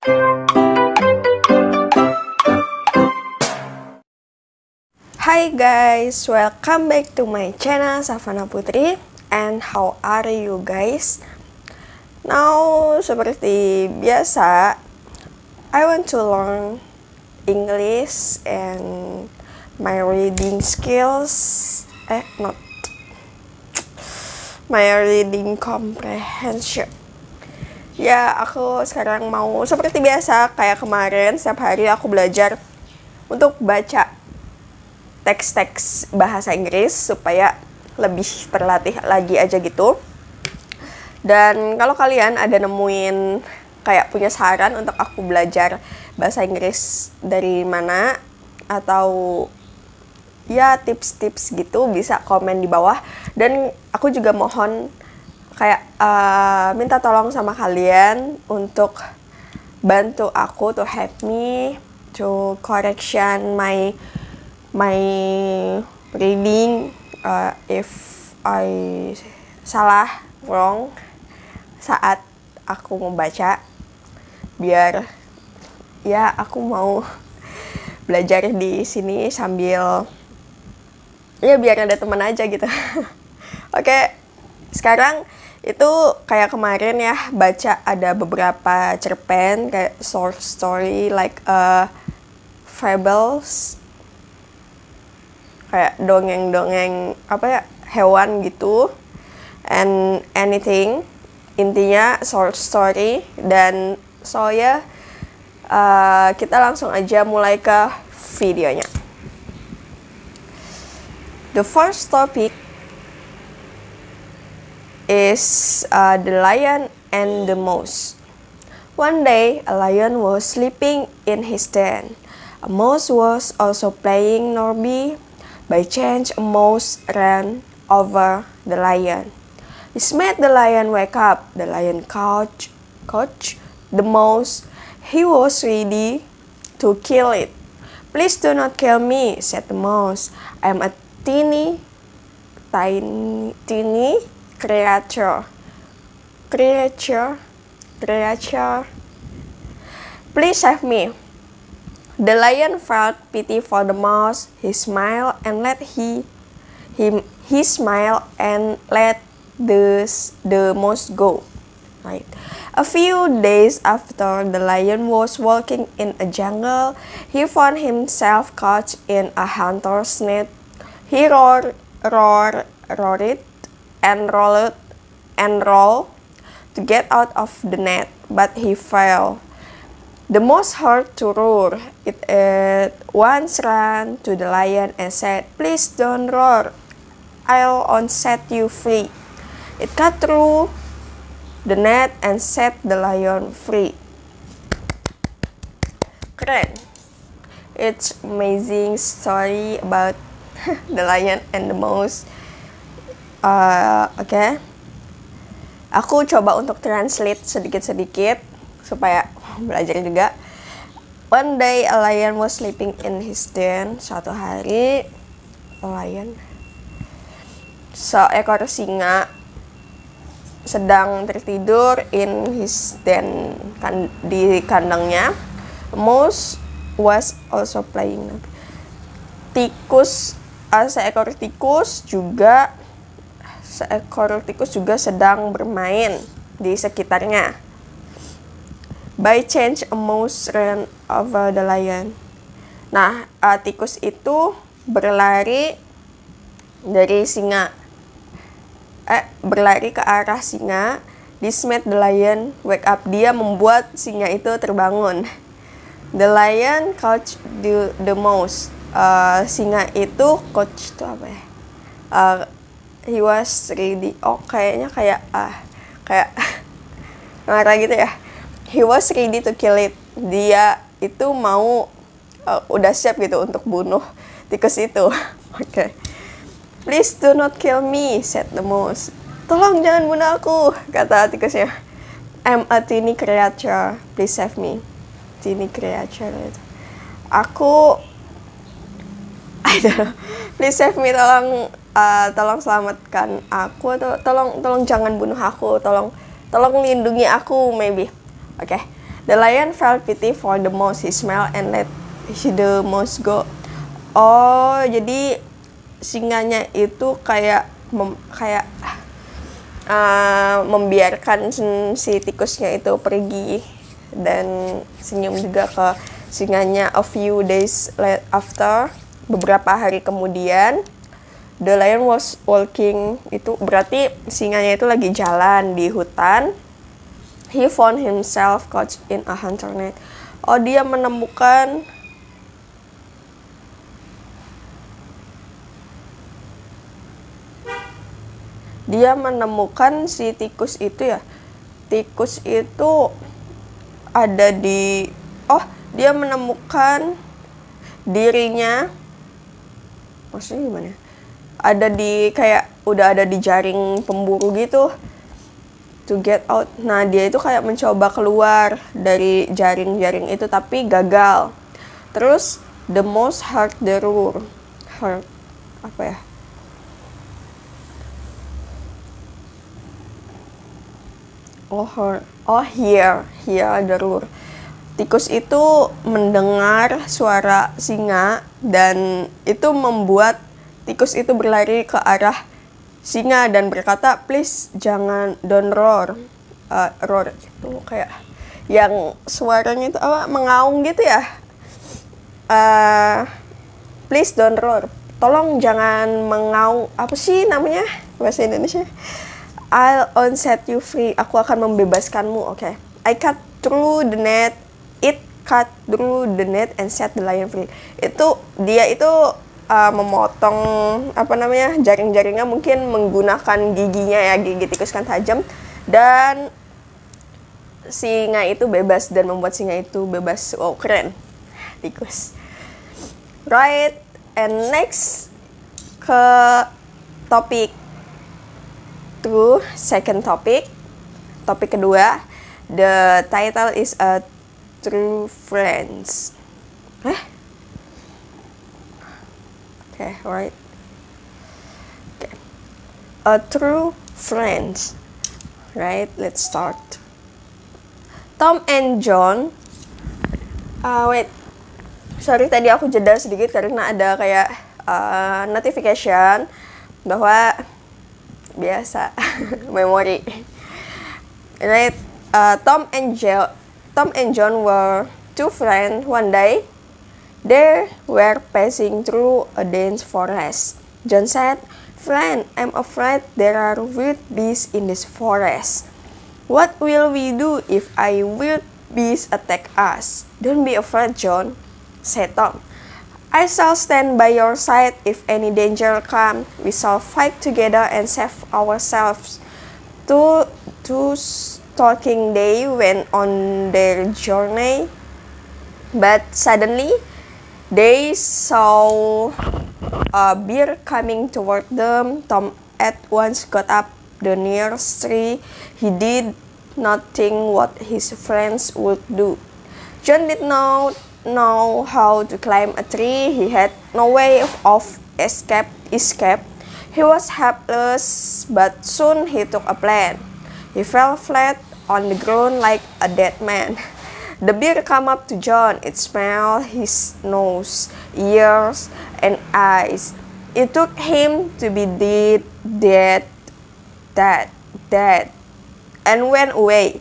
Hi guys, welcome back to my channel Savana Putri. And how are you guys? Now, seperti biasa, I want to learn English and my reading skills. Not my reading comprehension. Ya, aku sekarang mau seperti biasa kayak kemarin, setiap hari aku belajar untuk baca teks-teks bahasa Inggris supaya lebih terlatih lagi aja gitu. Dan kalau kalian ada nemuin kayak punya saran untuk aku belajar bahasa Inggris dari mana atau ya tips-tips gitu, bisa komen di bawah. Dan aku juga mohon kayak minta tolong sama kalian untuk bantu aku, to help me to correction my reading if I salah, wrong saat aku membaca, biar ya aku mau belajar di sini sambil ya biar ada teman aja gitu. Oke, sekarang itu kayak kemarin ya, baca ada beberapa cerpen kayak short story like fables, kayak dongeng-dongeng apa ya, hewan gitu, and anything, intinya short story. Dan so ya, kita langsung aja mulai ke videonya. The first topic is The Lion and the Mouse. One day, a lion was sleeping in his den. A mouse was also playing nearby. By chance, a mouse ran over the lion. This made the lion wake up. The lion caught the mouse. He was ready to kill it. "Please do not kill me," said the mouse. "I am a tiny creature. Please save me." The lion felt pity for the mouse. He smiled and let the mouse go. Right. A few days after the lion was walking in a jungle, he found himself caught in a hunter's net. He roared and rolled to get out of the net, but he fell. The mouse heard to roar. It at once ran to the lion and said, "Please don't roar. I'll set you free." It cut through the net and set the lion free. Keren. It's amazing story about the lion and the mouse. Oke. Aku coba untuk translate sedikit-sedikit supaya belajar juga. One day a lion was sleeping in his den. Suatu hari seekor singa sedang tertidur in his den, di kandangnya. A mouse was also playing. Seekor tikus juga sedang bermain di sekitarnya. By chance, a mouse ran over the lion. Nah, tikus itu berlari ke arah singa. This made the lion wake up. Dia membuat singa itu terbangun. The lion caught the mouse. Singa itu coach itu apa ya? He was ready. Kayaknya kayak ngarah gitu ya. He was ready to kill it. Dia itu mau udah siap gitu untuk bunuh tikus itu. Oke. "Please do not kill me," said the mouse. "Tolong jangan bunuh aku," kata tikusnya. "I'm a tiny creature. Please save me." Tiny creature itu. Please save me, tolong selamatkan aku, atau tolong jangan bunuh aku, tolong lindungi aku, maybe. Oke. The lion felt pity for the mouse. He smiled and let the mouse go. Oh, jadi singanya itu kayak membiarkan si tikusnya itu pergi dan senyum juga ke singanya. A few days after, beberapa hari kemudian, the lion was walking, itu berarti singanya itu lagi jalan di hutan. He found himself caught in a hunter net. Oh, dia menemukan si tikus itu ya. Tikus itu ada di dia menemukan dirinya, maksudnya gimana? Ada di udah ada di jaring pemburu gitu. To get out. Nah, dia itu kayak mencoba keluar dari jaring-jaring itu tapi gagal. Terus the mouse heard the roar. Heard apa ya? Hear the roar. Tikus itu mendengar suara singa dan itu membuat tikus itu berlari ke arah singa dan berkata, please jangan, don't roar. Roar itu kayak yang suaranya itu mengaung gitu ya. Please don't roar. Tolong jangan mengaung. Apa sih namanya bahasa Indonesia? I'll unset you free. Aku akan membebaskanmu. Okay. I cut through the net. It cut through the net and set the lion free. Dia itu memotong jaring-jaringnya, mungkin menggunakan giginya ya, gigi tikus kan tajam, dan singa itu bebas dan membuat singa itu bebas. Wow, keren tikus. Right, and next ke topik second topic kedua. The title is a True Friends. Okay, right. Okay. A True Friends. Right, let's start. Tom and John. Sorry, tadi aku jeda sedikit karena ada kayak notification bahwa biasa memori. Right. Tom and John were two friends. One day, they were passing through a dense forest. John said, "Friend, I'm afraid there are wild beasts in this forest. What will we do if a wild beast attack us?" "Don't be afraid, John," said Tom. "I shall stand by your side if any danger comes. We shall fight together and save ourselves." Two talking they went on their journey, but suddenly they saw a bear coming toward them. Tom at once got up the nearest tree. He did not think what his friends would do. John did not know how to climb a tree. He had no way of escape. He was helpless, but soon he took a plan. He fell flat on the ground like a dead man. The bear came up to John. It smelled his nose, ears, and eyes. It took him to be dead, and went away.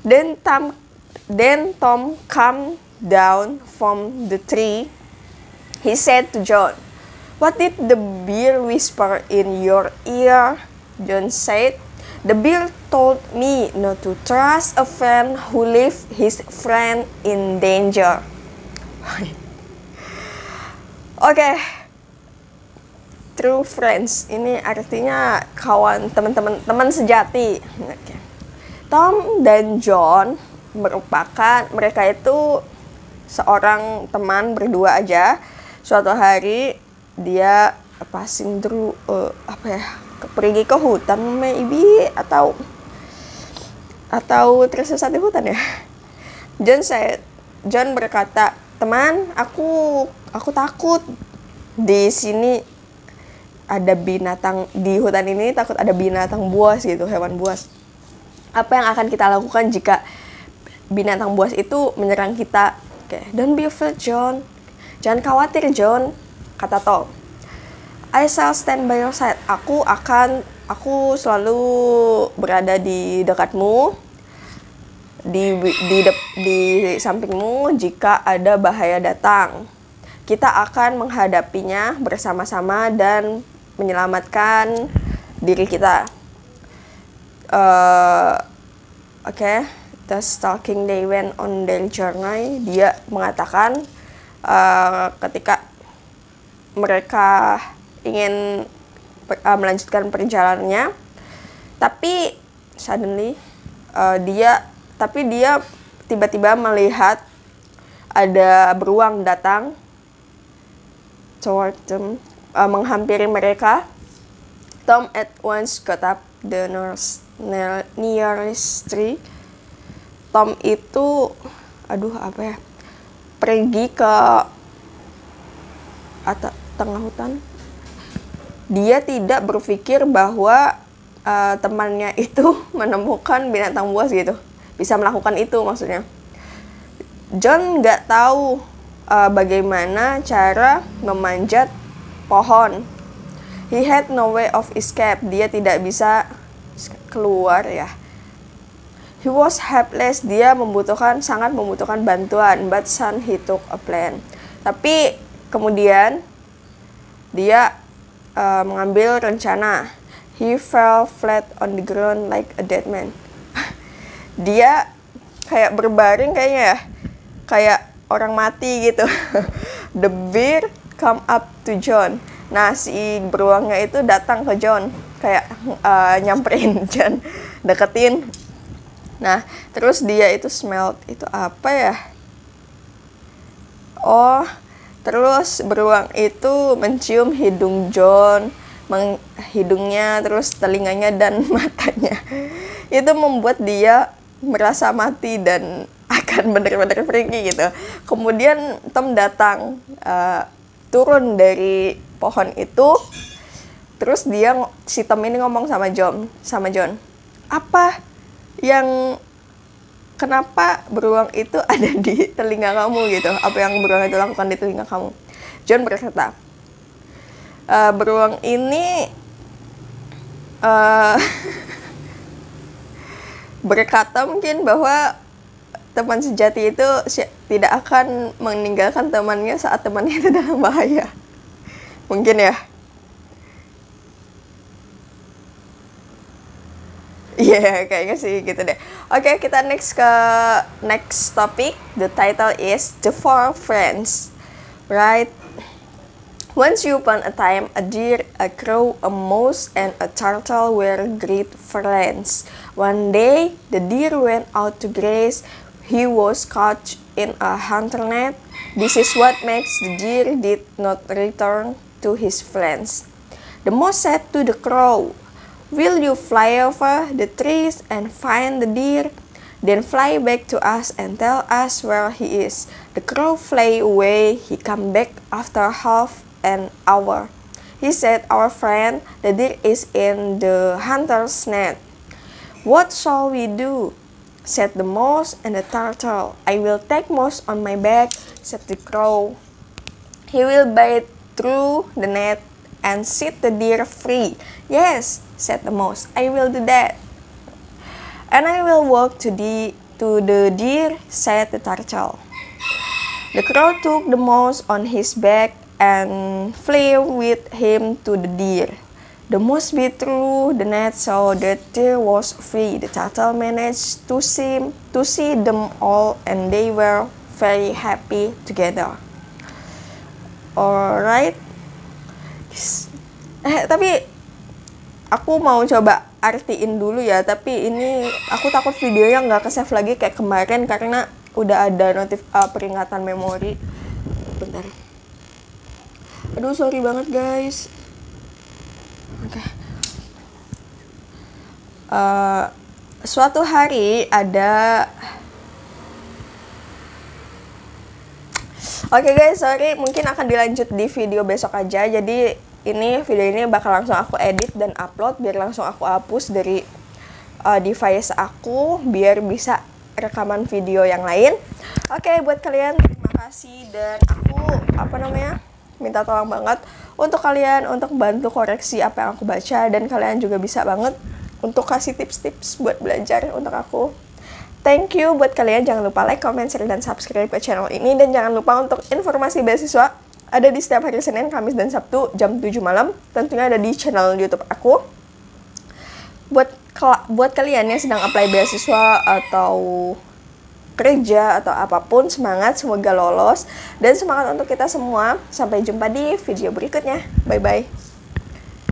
Then Tom came down from the tree. He said to John, "What did the bear whisper in your ear?" John said, "The bear told me not to trust a friend who leaves his friend in danger." Oke. True friends ini artinya kawan, teman sejati. Okay. Tom dan John mereka itu seorang teman berdua aja. Suatu hari dia passing through pergi ke hutan maybe atau tersesat di hutan ya. John berkata, "Teman, aku takut di sini ada binatang, di hutan ini takut ada binatang buas gitu, hewan buas. Apa yang akan kita lakukan jika binatang buas itu menyerang kita. Oke, don't be afraid, John. Jangan khawatir, John, kata Tom. I shall stand by your side. Aku selalu berada di dekatmu, di sampingmu jika ada bahaya datang. Kita akan menghadapinya bersama-sama dan menyelamatkan diri kita. Oke. Thus talking, they went on their journey. Dia mengatakan ketika mereka ingin melanjutkan perjalanannya, tapi suddenly dia tiba-tiba melihat ada beruang datang toward them, menghampiri mereka. Tom at once got up the nearest tree. Tom itu pergi ke tengah hutan. Dia tidak berpikir bahwa temannya itu menemukan binatang buas gitu, bisa melakukan itu maksudnya. John nggak tahu bagaimana cara memanjat pohon. He had no way of escape. Dia tidak bisa keluar ya. He was helpless. Dia sangat membutuhkan bantuan. But soon he took a plan. Tapi kemudian dia mengambil rencana. He fell flat on the ground like a dead man. Dia kayak berbaring kayaknya ya, kayak orang mati gitu. The bear come up to John. Nah, si beruangnya itu datang ke John, kayak nyamperin John, deketin. Nah, terus dia itu smelled, itu apa ya? Oh, terus beruang itu mencium hidung John, hidungnya, terus telinganya dan matanya. Itu membuat dia merasa mati dan akan benar-benar pergi gitu. Kemudian Tom datang, turun dari pohon itu, terus si Tom ini ngomong sama John, kenapa beruang itu ada di telinga kamu gitu? Apa yang beruang itu lakukan di telinga kamu? John berkata, beruang ini berkata mungkin bahwa teman sejati itu tidak akan meninggalkan temannya saat temannya itu dalam bahaya. Mungkin ya. Iya, kayaknya sih gitu deh. Oke, kita next topic. The title is The Four Friends. Right? Once upon a time, a deer, a crow, a mouse, and a turtle were great friends. One day, the deer went out to graze. He was caught in a hunter net. This is what makes the deer did not return to his friends. The mouse said to the crow, "Will you fly over the trees and find the deer? Then fly back to us and tell us where he is." The crow flew away. He came back after half an hour. He said, "Our friend, the deer is in the hunter's net." "What shall we do?" said the mouse and the turtle. "I will take mouse on my back," said the crow. "He will bite through the net and set the deer free." "Yes," said the mouse, "I will do that." "And I will walk to the deer," said the turtle. The crow took the mouse on his back and flew with him to the deer. The mouse bit through the net so that deer was free. The turtle managed to see them all, and they were very happy together. Alright. Tapi aku mau coba artiin dulu ya. Tapi ini aku takut videonya nggak ke-save lagi kayak kemarin karena udah ada peringatan memori. Bentar. Aduh, sorry banget guys. Oke. Suatu hari ada. Oke guys, sorry, mungkin akan dilanjut di video besok aja. Jadi video ini bakal langsung aku edit dan upload biar langsung aku hapus dari device aku biar bisa rekaman video yang lain. Oke, buat kalian terima kasih, dan aku minta tolong banget untuk kalian untuk bantu koreksi apa yang aku baca, dan kalian juga bisa banget untuk kasih tips-tips buat belajar untuk aku. Thank you buat kalian, jangan lupa like, comment, share, dan subscribe ke channel ini, dan jangan lupa untuk informasi beasiswa ada di setiap hari Senin, Kamis, dan Sabtu jam 7 malam, tentunya ada di channel YouTube aku. Buat kalian yang sedang apply beasiswa atau kerja atau apapun, semangat, semoga lolos, dan semangat untuk kita semua. Sampai jumpa di video berikutnya. Bye bye.